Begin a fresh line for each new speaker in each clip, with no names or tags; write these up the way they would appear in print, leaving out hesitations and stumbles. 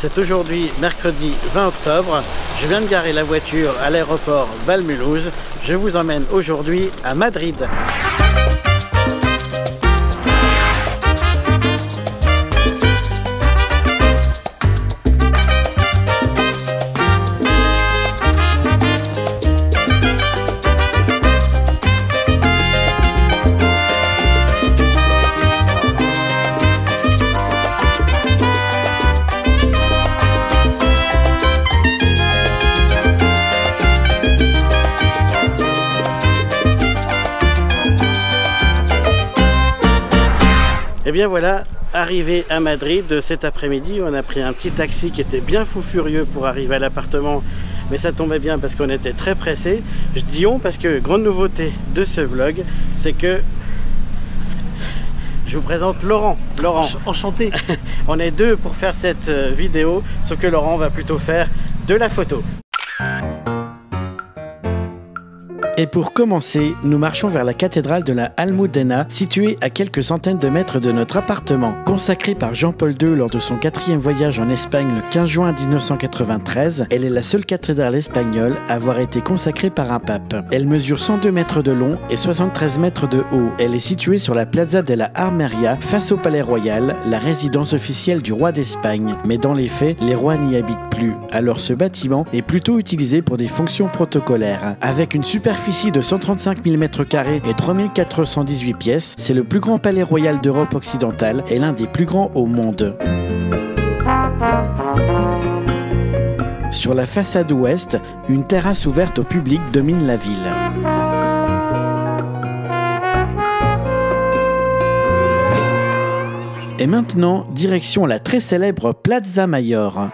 c'est aujourd'hui mercredi 20 octobre. Je viens de garer la voiture à l'aéroport Balmulhouse. Je vous emmène aujourd'hui à Madrid. Et bien voilà, arrivé à Madrid cet après-midi, on a pris un petit taxi qui était bien fou furieux pour arriver à l'appartement, mais ça tombait bien parce qu'on était très pressés. Je dis on parce que grande nouveauté de ce vlog, c'est que je vous présente Laurent. Laurent.
Enchanté.
On est deux pour faire cette vidéo, sauf que Laurent va plutôt faire de la photo. Et pour commencer, nous marchons vers la cathédrale de la Almudena, située à quelques centaines de mètres de notre appartement. Consacrée par Jean-Paul II lors de son 4e voyage en Espagne le 15 juin 1993, elle est la seule cathédrale espagnole à avoir été consacrée par un pape. Elle mesure 102 mètres de long et 73 mètres de haut. Elle est située sur la Plaza de la Armeria, face au Palais Royal, la résidence officielle du roi d'Espagne. Mais dans les faits, les rois n'y habitent plus. Alors ce bâtiment est plutôt utilisé pour des fonctions protocolaires. Avec une superficie de 135 000 m² et 3418 pièces, c'est le plus grand palais royal d'Europe occidentale et l'un des plus grands au monde. Sur la façade ouest, une terrasse ouverte au public domine la ville. Et maintenant, direction la très célèbre Plaza Mayor.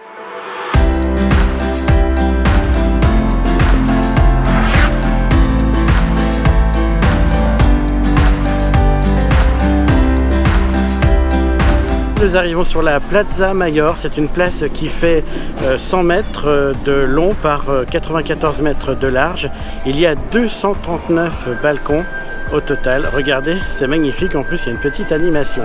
Nous arrivons sur la Plaza Mayor, c'est une place qui fait 100 mètres de long par 94 mètres de large. Il y a 239 balcons au total. Regardez, c'est magnifique, en plus il y a une petite animation.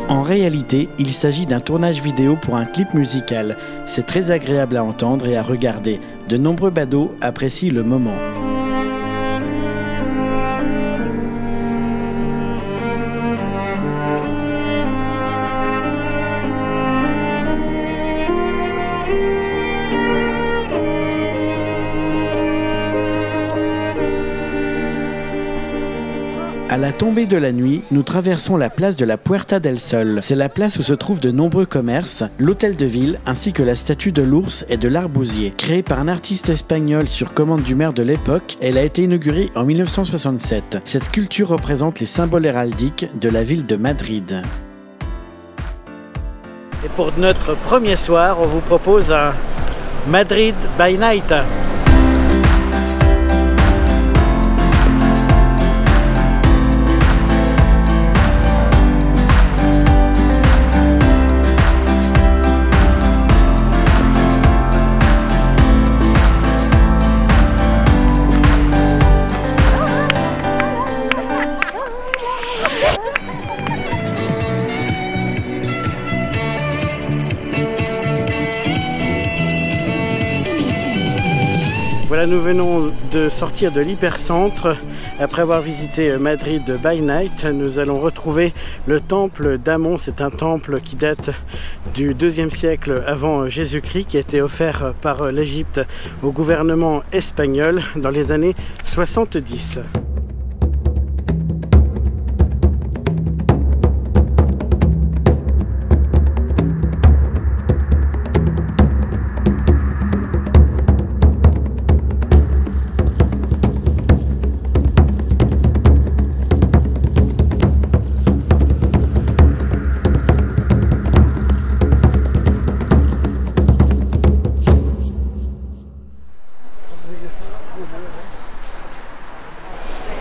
En réalité, il s'agit d'un tournage vidéo pour un clip musical. C'est très agréable à entendre et à regarder. De nombreux badauds apprécient le moment. À la tombée de la nuit, nous traversons la place de la Puerta del Sol. C'est la place où se trouvent de nombreux commerces, l'hôtel de ville ainsi que la statue de l'ours et de l'arbousier. Créée par un artiste espagnol sur commande du maire de l'époque, elle a été inaugurée en 1967. Cette sculpture représente les symboles héraldiques de la ville de Madrid. Et pour notre premier soir, on vous propose un Madrid by Night. Voilà, nous venons de sortir de l'hypercentre. Après avoir visité Madrid by Night, nous allons retrouver le temple d'Amon. C'est un temple qui date du 2e siècle avant Jésus-Christ, qui a été offert par l'Égypte au gouvernement espagnol dans les années 70.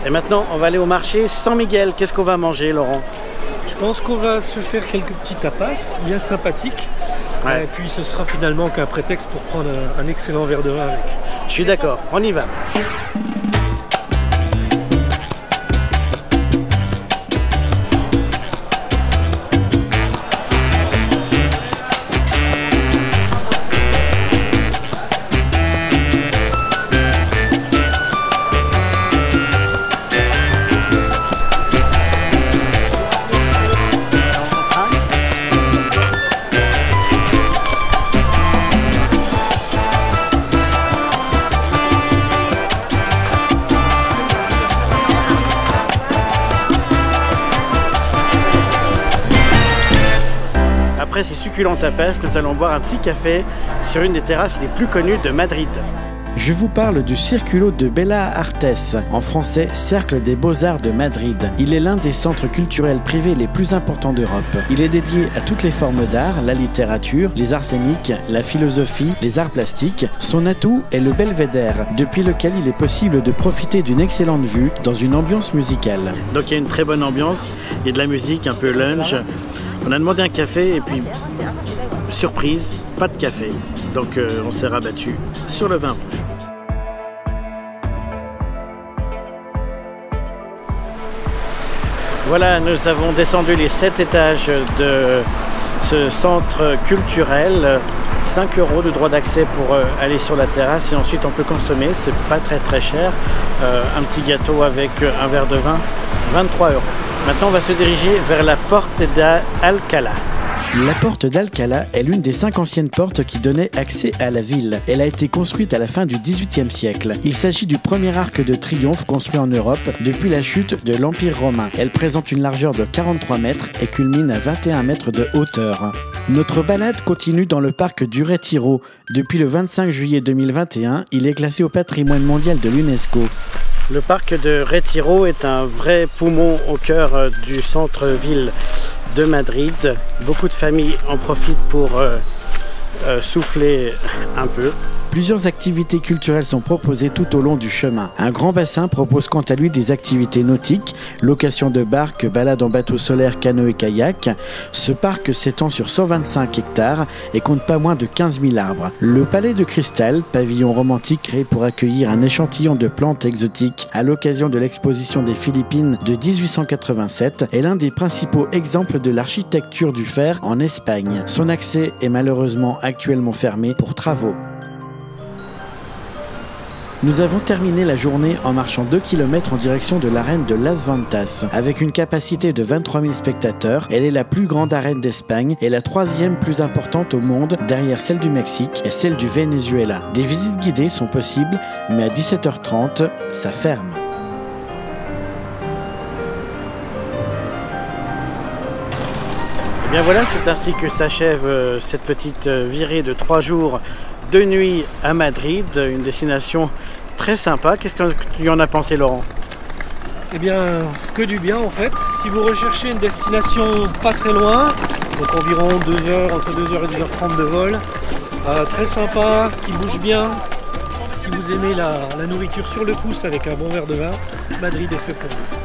Et maintenant, on va aller au marché San Miguel. Qu'est-ce qu'on va manger, Laurent?
Je pense qu'on va se faire quelques petits tapas bien sympathiques. Ouais. Et puis ce sera finalement qu'un prétexte pour prendre un excellent verre de vin avec.
Je suis d'accord, on y va. après ces succulents tapas, nous allons boire un petit café sur une des terrasses les plus connues de Madrid. Je vous parle du Círculo de Bellas Artes, en français Cercle des Beaux-Arts de Madrid. Il est l'un des centres culturels privés les plus importants d'Europe. Il est dédié à toutes les formes d'art, la littérature, les arts scéniques, la philosophie, les arts plastiques. Son atout est le belvédère, depuis lequel il est possible de profiter d'une excellente vue dans une ambiance musicale. Donc il y a une très bonne ambiance, il y a de la musique, un peu lunch. On a demandé un café et puis, surprise, pas de café. Donc on s'est rabattu sur le vin rouge. Voilà, nous avons descendu les 7 étages de ce centre culturel. 5 € de droit d'accès pour aller sur la terrasse et ensuite on peut consommer, c'est pas très cher. Un petit gâteau avec un verre de vin, 23 €. Maintenant on va se diriger vers la porte d'Alcalá. La porte d'Alcalá est l'une des 5 anciennes portes qui donnaient accès à la ville. Elle a été construite à la fin du XVIIIe siècle. Il s'agit du premier arc de triomphe construit en Europe depuis la chute de l'Empire romain. Elle présente une largeur de 43 mètres et culmine à 21 mètres de hauteur. Notre balade continue dans le parc du Retiro. Depuis le 25 juillet 2021, il est classé au patrimoine mondial de l'UNESCO. Le parc de Retiro est un vrai poumon au cœur du centre-ville de Madrid. Beaucoup de familles en profitent pour souffler un peu. Plusieurs activités culturelles sont proposées tout au long du chemin. Un grand bassin propose quant à lui des activités nautiques, location de barques, balades en bateau solaire, canoë et kayak. Ce parc s'étend sur 125 hectares et compte pas moins de 15 000 arbres. Le Palais de Cristal, pavillon romantique créé pour accueillir un échantillon de plantes exotiques à l'occasion de l'exposition des Philippines de 1887, est l'un des principaux exemples de l'architecture du fer en Espagne. Son accès est malheureusement actuellement fermé pour travaux. Nous avons terminé la journée en marchant 2 km en direction de l'arène de Las Ventas. Avec une capacité de 23 000 spectateurs, elle est la plus grande arène d'Espagne et la 3e plus importante au monde derrière celle du Mexique et celle du Venezuela. Des visites guidées sont possibles, mais à 17h30, ça ferme. Et bien voilà, c'est ainsi que s'achève cette petite virée de 3 jours, 2 nuits à Madrid, une destination très sympa. Qu'est-ce que tu en as pensé, Laurent?
Eh bien, que du bien en fait. Si vous recherchez une destination pas très loin, donc environ 2 heures, entre 2 heures et 2h30 de vol, très sympa, qui bouge bien. Si vous aimez la nourriture sur le pouce avec un bon verre de vin, Madrid est fait pour vous.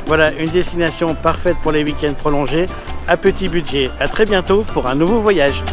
Voilà, une destination parfaite pour les week-ends prolongés, à petit budget. À très bientôt pour un nouveau voyage.